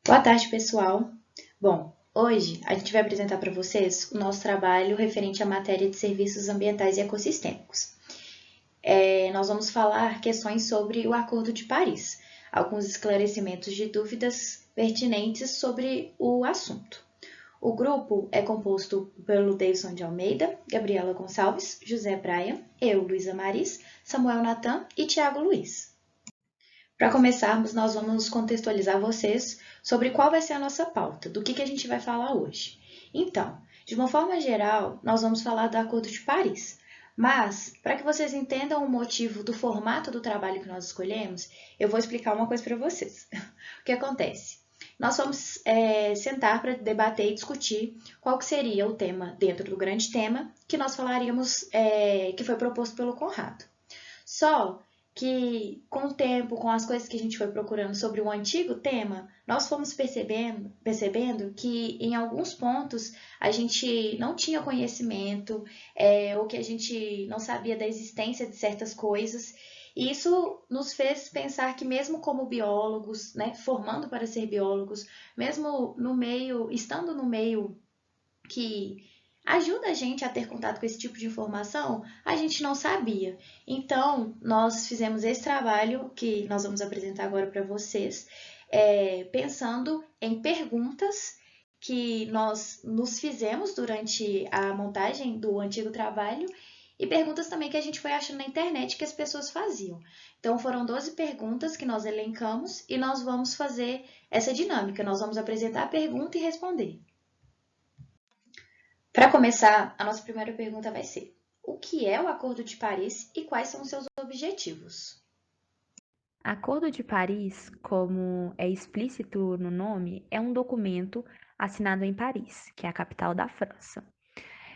Boa tarde, pessoal. Bom, hoje a gente vai apresentar para vocês o nosso trabalho referente à matéria de serviços ambientais e ecossistêmicos. Nós vamos falar questões sobre o Acordo de Paris, alguns esclarecimentos de dúvidas pertinentes sobre o assunto. O grupo é composto pelo Davidson de Almeida, Gabriela Gonçalves, José Braia, eu, Luísa Maris, Samuel Natan e Tiago Luiz. Para começarmos, nós vamos contextualizar vocês sobre qual vai ser a nossa pauta, do que a gente vai falar hoje. Então, de uma forma geral, nós vamos falar do Acordo de Paris, mas, para que vocês entendam o motivo do formato do trabalho que nós escolhemos, eu vou explicar uma coisa para vocês. O que acontece? Nós vamos sentar para debater e discutir qual que seria o tema dentro do grande tema que nós falaríamos, que foi proposto pelo Conrado. Só que com o tempo, com as coisas que a gente foi procurando sobre o antigo tema, nós fomos percebendo que em alguns pontos a gente não tinha conhecimento, ou que a gente não sabia da existência de certas coisas. E isso nos fez pensar que mesmo como biólogos, né, formando para ser biólogos, mesmo no meio, estando no meio que ajuda a gente a ter contato com esse tipo de informação, a gente não sabia. Então, nós fizemos esse trabalho que nós vamos apresentar agora para vocês, pensando em perguntas que nós nos fizemos durante a montagem do antigo trabalho e perguntas também que a gente foi achando na internet que as pessoas faziam. Então, foram 12 perguntas que nós elencamos e nós vamos fazer essa dinâmica. Nós vamos apresentar a pergunta e responder. Para começar, a nossa primeira pergunta vai ser: o que é o Acordo de Paris e quais são os seus objetivos? Acordo de Paris, como é explícito no nome, é um documento assinado em Paris, que é a capital da França.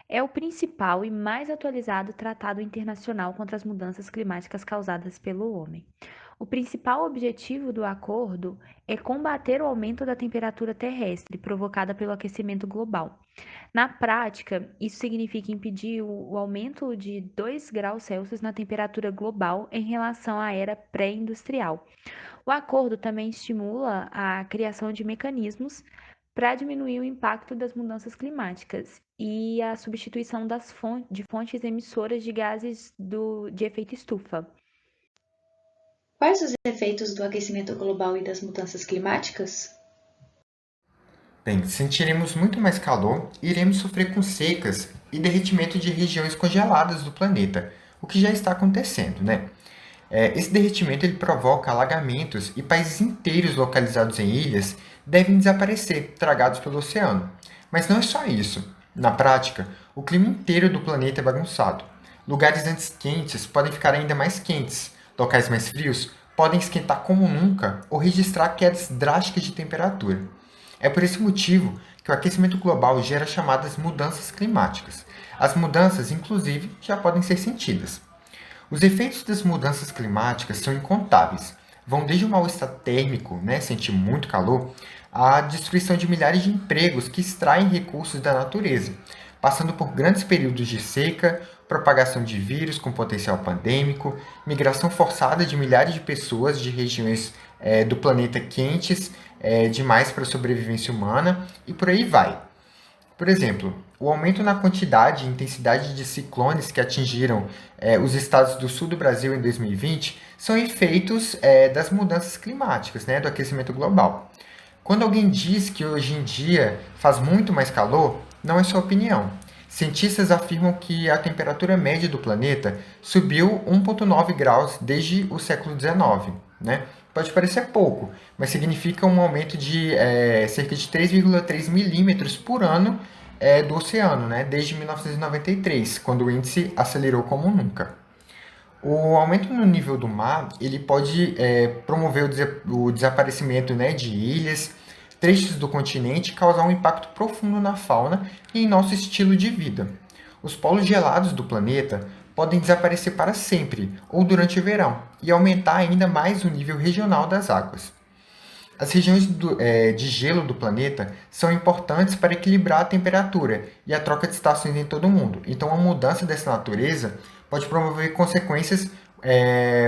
É o principal e mais atualizado tratado internacional contra as mudanças climáticas causadas pelo homem. O principal objetivo do acordo é combater o aumento da temperatura terrestre provocada pelo aquecimento global. Na prática, isso significa impedir o aumento de 2 graus Celsius na temperatura global em relação à era pré-industrial. O acordo também estimula a criação de mecanismos para diminuir o impacto das mudanças climáticas e a substituição de fontes emissoras de gases de efeito estufa. Quais os efeitos do aquecimento global e das mudanças climáticas? Bem, sentiremos muito mais calor e iremos sofrer com secas e derretimento de regiões congeladas do planeta, o que já está acontecendo, né? Esse derretimento ele provoca alagamentos e países inteiros localizados em ilhas devem desaparecer, tragados pelo oceano. Mas não é só isso. Na prática, o clima inteiro do planeta é bagunçado. Lugares antes quentes podem ficar ainda mais quentes, locais mais frios podem esquentar como nunca ou registrar quedas drásticas de temperatura. É por esse motivo que o aquecimento global gera chamadas mudanças climáticas. As mudanças, inclusive, já podem ser sentidas. Os efeitos das mudanças climáticas são incontáveis. Vão desde o mal-estar térmico, né, sentir muito calor, à destruição de milhares de empregos que extraem recursos da natureza, passando por grandes períodos de seca, propagação de vírus com potencial pandêmico, migração forçada de milhares de pessoas de regiões do planeta quentes demais para a sobrevivência humana e por aí vai. Por exemplo, o aumento na quantidade e intensidade de ciclones que atingiram os estados do sul do Brasil em 2020 são efeitos das mudanças climáticas, né, do aquecimento global. Quando alguém diz que hoje em dia faz muito mais calor, não é sua opinião. Cientistas afirmam que a temperatura média do planeta subiu 1,9 graus desde o século XIX. Né? Pode parecer pouco, mas significa um aumento de cerca de 3,3 milímetros por ano do oceano, né? Desde 1993, quando o índice acelerou como nunca. O aumento no nível do mar ele pode promover o desaparecimento, né, de ilhas, trechos do continente e causar um impacto profundo na fauna e em nosso estilo de vida. Os polos gelados do planeta podem desaparecer para sempre ou durante o verão e aumentar ainda mais o nível regional das águas. As regiões de gelo do planeta são importantes para equilibrar a temperatura e a troca de estações em todo o mundo. Então, a mudança dessa natureza pode promover consequências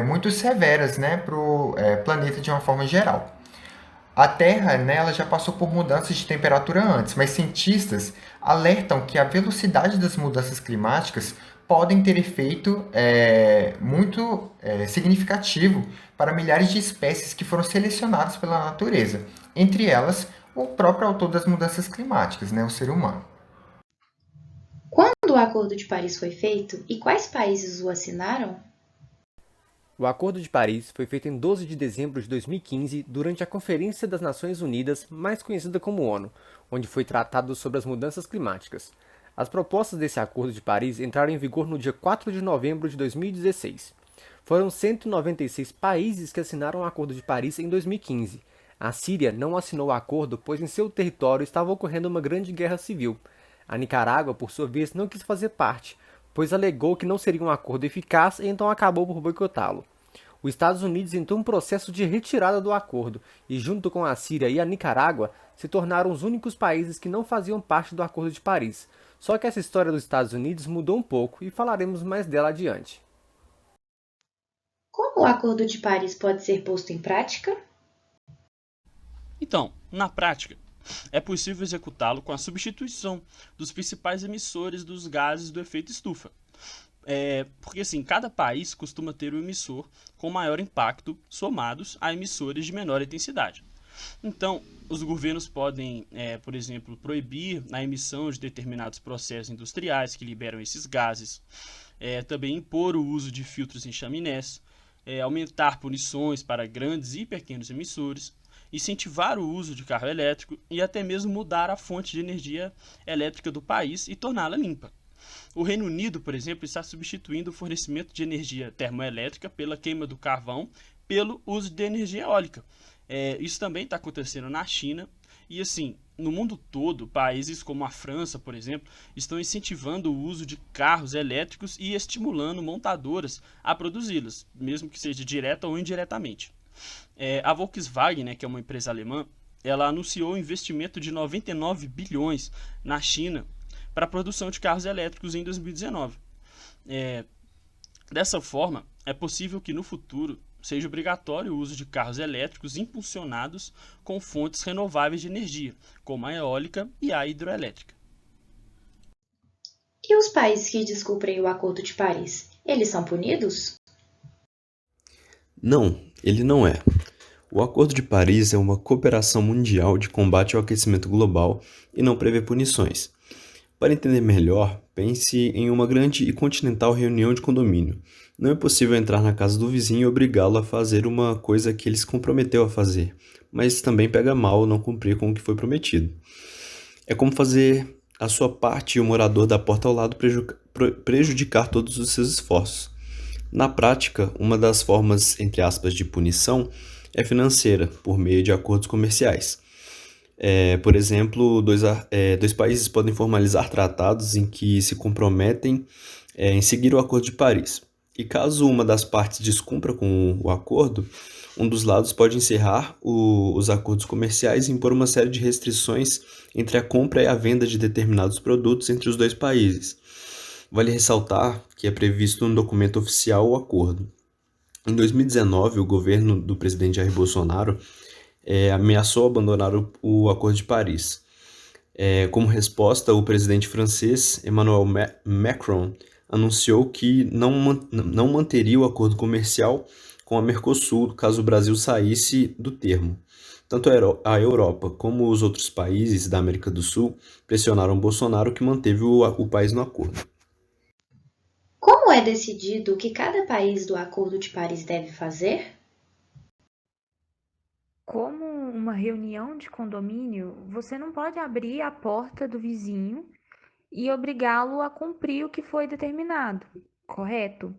muito severas, né, para o planeta de uma forma geral. A Terra, né, ela já passou por mudanças de temperatura antes, mas cientistas alertam que a velocidade das mudanças climáticas podem ter efeito muito significativo para milhares de espécies que foram selecionadas pela natureza, entre elas o próprio autor das mudanças climáticas, né, o ser humano. Quando o Acordo de Paris foi feito e quais países o assinaram? O Acordo de Paris foi feito em 12 de dezembro de 2015 durante a Conferência das Nações Unidas, mais conhecida como ONU, onde foi tratado sobre as mudanças climáticas. As propostas desse Acordo de Paris entraram em vigor no dia 4 de novembro de 2016. Foram 196 países que assinaram o Acordo de Paris em 2015. A Síria não assinou o acordo, pois em seu território estava ocorrendo uma grande guerra civil. A Nicarágua, por sua vez, não quis fazer parte, pois alegou que não seria um acordo eficaz e então acabou por boicotá-lo. Os Estados Unidos entrou em um processo de retirada do acordo e, junto com a Síria e a Nicarágua, se tornaram os únicos países que não faziam parte do Acordo de Paris. Só que essa história dos Estados Unidos mudou um pouco e falaremos mais dela adiante. Como o Acordo de Paris pode ser posto em prática? Então, na prática, é possível executá-lo com a substituição dos principais emissores dos gases do efeito estufa. Porque assim, cada país costuma ter um emissor com maior impacto somados a emissores de menor intensidade. Então, os governos podem, por exemplo, proibir a emissão de determinados processos industriais que liberam esses gases, também impor o uso de filtros em chaminés, aumentar punições para grandes e pequenos emissores, incentivar o uso de carro elétrico e até mesmo mudar a fonte de energia elétrica do país e torná-la limpa. O Reino Unido, por exemplo, está substituindo o fornecimento de energia termoelétrica pela queima do carvão pelo uso de energia eólica. Isso também está acontecendo na China e, assim, no mundo todo, países como a França, por exemplo, estão incentivando o uso de carros elétricos e estimulando montadoras a produzi-los, mesmo que seja direta ou indiretamente. A Volkswagen, né, que é uma empresa alemã, ela anunciou um investimento de 99 bilhões na China para a produção de carros elétricos em 2019. Dessa forma, é possível que no futuro seja obrigatório o uso de carros elétricos impulsionados com fontes renováveis de energia, como a eólica e a hidroelétrica. E os países que descumprem o Acordo de Paris, eles são punidos? Não, ele não é. O Acordo de Paris é uma cooperação mundial de combate ao aquecimento global e não prevê punições. Para entender melhor, pense em uma grande e continental reunião de condomínio. Não é possível entrar na casa do vizinho e obrigá-lo a fazer uma coisa que ele se comprometeu a fazer, mas também pega mal não cumprir com o que foi prometido. É como fazer a sua parte e o morador da porta ao lado prejudicar todos os seus esforços. Na prática, uma das formas, entre aspas, de punição é financeira, por meio de acordos comerciais. Por exemplo, dois países podem formalizar tratados em que se comprometem em seguir o Acordo de Paris. E caso uma das partes descumpra com o acordo, um dos lados pode encerrar os acordos comerciais e impor uma série de restrições entre a compra e a venda de determinados produtos entre os dois países. Vale ressaltar que é previsto no documento oficial o acordo. Em 2019, o governo do presidente Jair Bolsonaro ameaçou abandonar o Acordo de Paris. Como resposta, o presidente francês Emmanuel Macron anunciou que não manteria o acordo comercial com a Mercosul caso o Brasil saísse do termo. Tanto a Europa como os outros países da América do Sul pressionaram Bolsonaro, que manteve o país no acordo. Como é decidido o que cada país do Acordo de Paris deve fazer? Como uma reunião de condomínio, você não pode abrir a porta do vizinho e obrigá-lo a cumprir o que foi determinado, correto?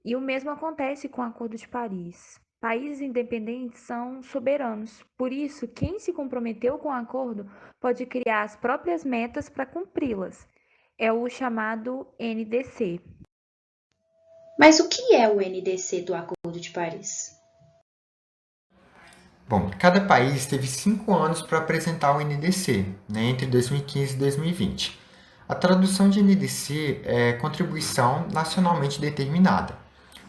E o mesmo acontece com o Acordo de Paris. Países independentes são soberanos, por isso, quem se comprometeu com o acordo pode criar as próprias metas para cumpri-las. É o chamado NDC. Mas o que é o NDC do Acordo de Paris? Bom, cada país teve 5 anos para apresentar o NDC, né, entre 2015 e 2020. A tradução de NDC é Contribuição Nacionalmente Determinada.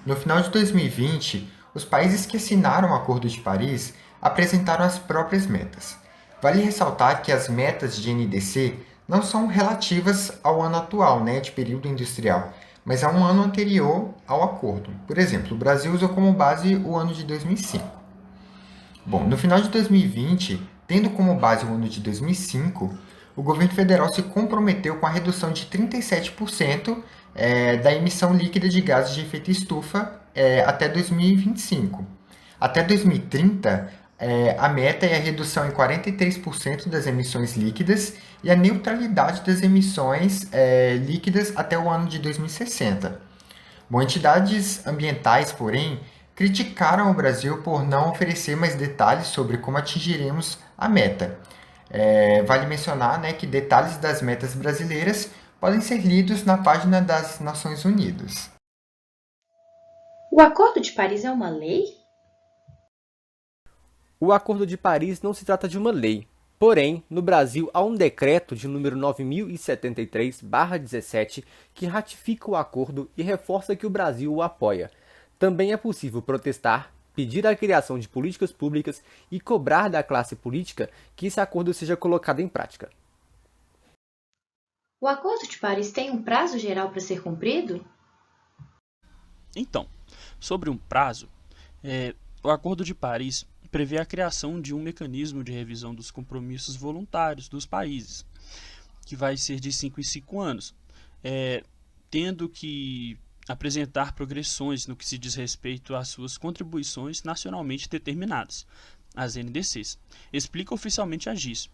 No final de 2020, os países que assinaram o Acordo de Paris apresentaram as próprias metas. Vale ressaltar que as metas de NDC não são relativas ao ano atual, né, de período industrial, mas a um ano anterior ao acordo. Por exemplo, o Brasil usou como base o ano de 2005. Bom, no final de 2020, tendo como base o ano de 2005, o governo federal se comprometeu com a redução de 37% da emissão líquida de gases de efeito estufa até 2025. Até 2030, a meta é a redução em 43% das emissões líquidas e a neutralidade das emissões líquidas até o ano de 2060. Bom, entidades ambientais, porém, criticaram o Brasil por não oferecer mais detalhes sobre como atingiremos a meta. Vale mencionar, né, que detalhes das metas brasileiras podem ser lidos na página das Nações Unidas. O Acordo de Paris é uma lei? O Acordo de Paris não se trata de uma lei. Porém, no Brasil há um decreto de número 9073/17 que ratifica o acordo e reforça que o Brasil o apoia. Também é possível protestar, pedir a criação de políticas públicas e cobrar da classe política que esse acordo seja colocado em prática. O Acordo de Paris tem um prazo geral para ser cumprido? Então, sobre um prazo, o Acordo de Paris prevê a criação de um mecanismo de revisão dos compromissos voluntários dos países, que vai ser de 5 em 5 anos, tendo que apresentar progressões no que se diz respeito às suas contribuições nacionalmente determinadas, as NDCs. Explica oficialmente a GIS.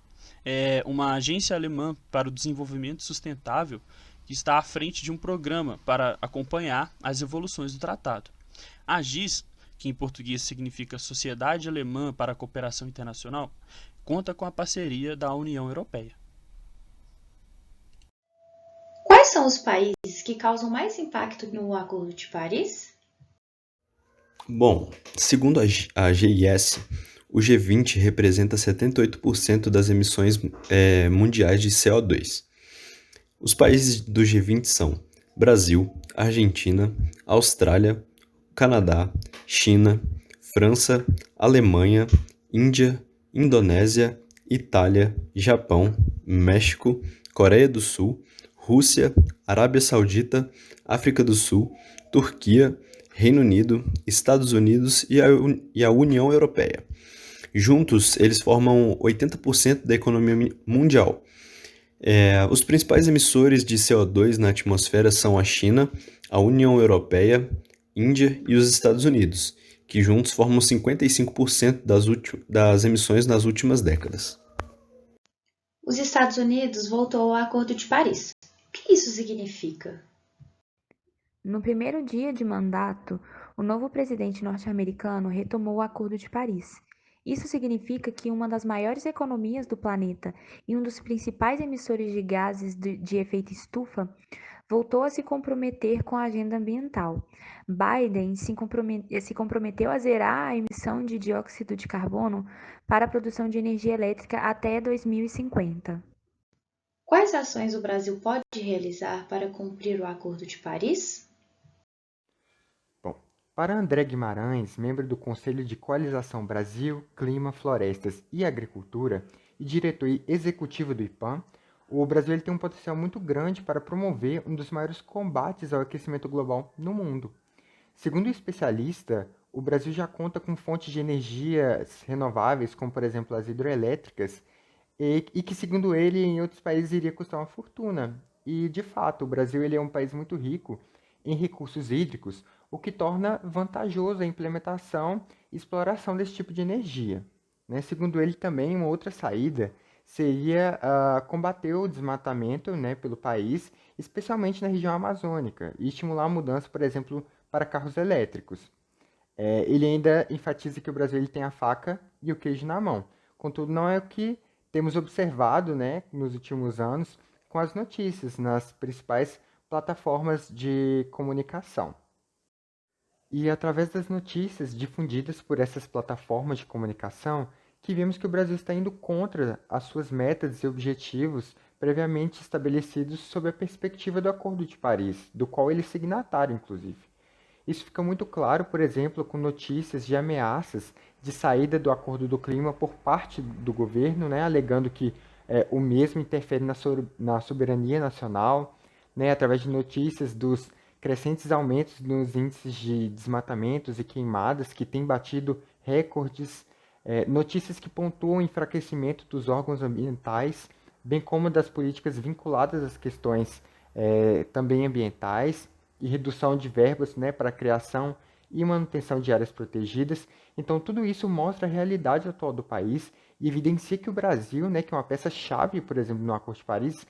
É uma agência alemã para o desenvolvimento sustentável que está à frente de um programa para acompanhar as evoluções do tratado. A GIS, que em português significa Sociedade Alemã para a Cooperação Internacional, conta com a parceria da União Europeia. Quais são os países que causam mais impacto no Acordo de Paris? Bom, segundo a GIS, o G20 representa 78% das emissões mundiais de CO2. Os países do G20 são Brasil, Argentina, Austrália, Canadá, China, França, Alemanha, Índia, Indonésia, Itália, Japão, México, Coreia do Sul, Rússia, Arábia Saudita, África do Sul, Turquia, Reino Unido, Estados Unidos e a União Europeia. Juntos, eles formam 80% da economia mundial. Os principais emissores de CO2 na atmosfera são a China, a União Europeia, Índia e os Estados Unidos, que juntos formam 55% das emissões nas últimas décadas. Os Estados Unidos voltou ao Acordo de Paris. O que isso significa? No primeiro dia de mandato, o novo presidente norte-americano retomou o Acordo de Paris. Isso significa que uma das maiores economias do planeta e um dos principais emissores de gases de efeito estufa voltou a se comprometer com a agenda ambiental. Biden se comprometeu a zerar a emissão de dióxido de carbono para a produção de energia elétrica até 2050. Quais ações o Brasil pode realizar para cumprir o Acordo de Paris? Bom, para André Guimarães, membro do Conselho de Coalização Brasil, Clima, Florestas e Agricultura e diretor executivo do IPAM, o Brasil tem um potencial muito grande para promover um dos maiores combates ao aquecimento global no mundo. Segundo o especialista, o Brasil já conta com fontes de energias renováveis, como por exemplo as hidroelétricas, e que, segundo ele, em outros países iria custar uma fortuna. E, de fato, o Brasil é um país muito rico em recursos hídricos, o que torna vantajoso a implementação e exploração desse tipo de energia. Segundo ele, também, uma outra saída seria combater o desmatamento pelo país, especialmente na região amazônica, e estimular a mudança, por exemplo, para carros elétricos. Ele ainda enfatiza que o Brasil tem a faca e o queijo na mão. Contudo, não é o que temos observado nos últimos anos com as notícias nas principais plataformas de comunicação. E através das notícias difundidas por essas plataformas de comunicação, que vimos que o Brasil está indo contra as suas metas e objetivos previamente estabelecidos sob a perspectiva do Acordo de Paris, do qual ele é signatário, inclusive. Isso fica muito claro, por exemplo, com notícias de ameaças de saída do Acordo do Clima por parte do governo, né, alegando que o mesmo interfere na soberania nacional, né, através de notícias dos crescentes aumentos nos índices de desmatamentos e queimadas, que têm batido recordes, notícias que pontuam o enfraquecimento dos órgãos ambientais, bem como das políticas vinculadas às questões também ambientais e redução de verbas, né, para a criação e manutenção de áreas protegidas. Então, tudo isso mostra a realidade atual do país e evidencia que o Brasil, né, que é uma peça-chave, por exemplo, no Acordo de Paris,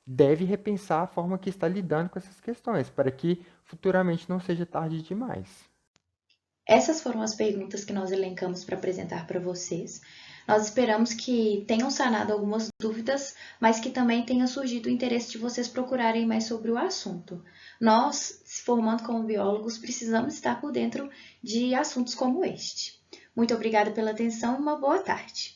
deve repensar a forma que está lidando com essas questões, para que futuramente não seja tarde demais. Essas foram as perguntas que nós elencamos para apresentar para vocês. Nós esperamos que tenham sanado algumas dúvidas, mas que também tenha surgido o interesse de vocês procurarem mais sobre o assunto. Nós, se formando como biólogos, precisamos estar por dentro de assuntos como este. Muito obrigada pela atenção e uma boa tarde.